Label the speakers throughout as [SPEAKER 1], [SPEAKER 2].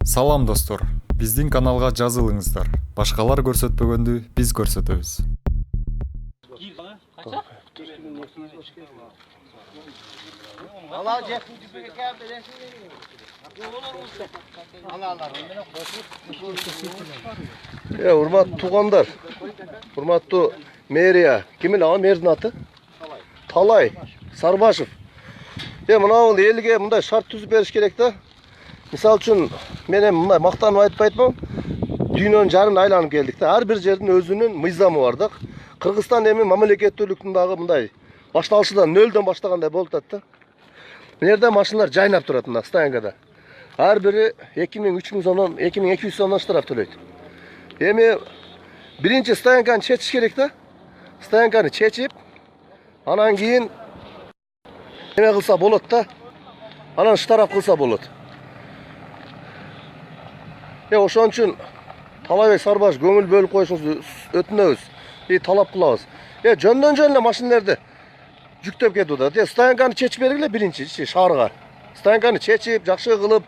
[SPEAKER 1] Салам достор, биздин каналга жазылыңыздар. Башкалар көрсөтпөгөндү биз көрсөтөбүз.
[SPEAKER 2] Урматтуу туугандар, урматтуу мэрия, ким эле мэрдин аты? Талай Сарбашев. Мынау элге мындай шарт түзүп бериш керек да. Мисал үчүн мен мындай мактанып айтпаймын. Дүйнөнүн жарын айланып келдик да. Ар бир жердин өзүнүн мыйзамы бар да. Кыргызстан эми мамлекеттүүлүктүн дагы мындай башталышынан нөлдөн баштагандай болуп атат да. Мына жерде машиналар жайнап турат мына стоянкада. Ар бири 2000-3000 сомдон 2200 сомдон штраф төлөйт. Эми биринчи стоянканы чечиш керек да. Стоянканы чечип, анан кийин эме кылса болот да. Анан штраф кылса болот. Ошон үчүн Талайбек Сарбаш көңүл бөлүп коюшуңузду өтүнөбүз. Талап кылабыз. Жөндөн жөн эле машиналарды жүктөп кетип атат. Стоянканы чечип бергиле биринчи шаарга. Стоянканы чечип, жакшы кылып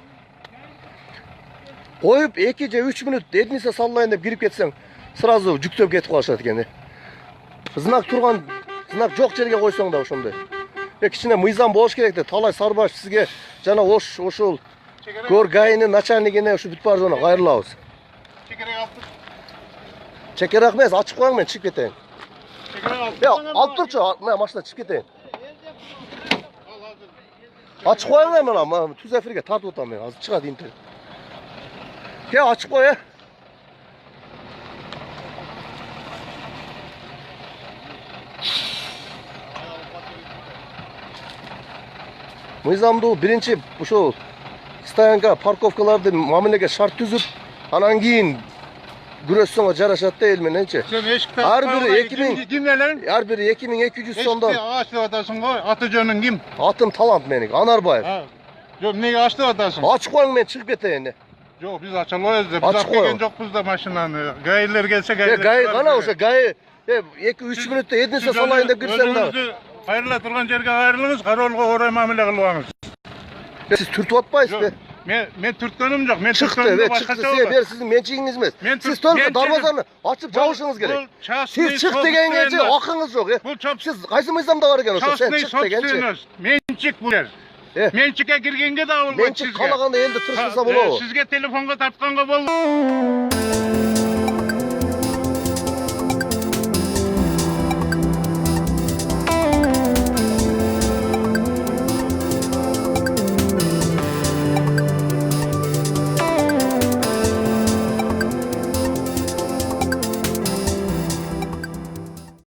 [SPEAKER 2] коюп 2 же 3 мүнөт эдинисе саллайын деп кирип кетсең, сразу жүктөп кетип калышат экен. Знак турган, знак жок жерге койсоң да ошондой. Кичине мыйзам болуш керек да. Талай Сарбаш сизге жана ошол Көр ГАИнин начальнигине ушу бүт бар жона кайрылабыз. Чекерак эмес, ачып коюң, мен чыгып кетейин. Алып турчу, мен машина чыгып кетейин. Ачып коюң, мен түз эфирге тартып атам мен, азыр чыгат интернет. Ачып кой, Мыйзамдуу биринчи ушул стоянка, парковкаларды мамилеге шарт түзүп, анан кийин күрөшсөң жарашат да эл мененчи. Ар бири 2200 сомдон.
[SPEAKER 3] Ачып атасың го, аты жөнүң ким?
[SPEAKER 2] Атым Талант меник, Анарбаев.
[SPEAKER 3] Жок, эмнеге ачып атасың?
[SPEAKER 2] Ачып коюң, мен чыгып кетейин.
[SPEAKER 3] Жок, биз ачалбайбыз деп. Биз келген жокпуз да машинаны. ГАИлер келсе, ГАИлер.
[SPEAKER 2] ГАИ кана ошо ГАИ 2-3 мүнөттө эдинисе салайын деп кирсең да.
[SPEAKER 3] Кайрыла турган жерге кайрылыңыз, кароолго орой мамиле кылбаңыз.
[SPEAKER 2] Сиз түртүп атпайсызбы?
[SPEAKER 3] Мен түрткөнүм жок. Мен
[SPEAKER 2] түрткөнүм башкача болот. Сиздин менчигиңиз эмес. Сиз только дарбазаны ачып жабышыңыз керек. Сиз чык дегенге акыңыз жок. Сиз кайсы мыйзамда бар экен ошо? Сен чык дегенчи.
[SPEAKER 3] Менчик бул жер. Менчикке киргенге да болбойт.
[SPEAKER 2] Менчик каалаганда элди тырышса болобу?
[SPEAKER 3] Сизге телефонго тартканга болду.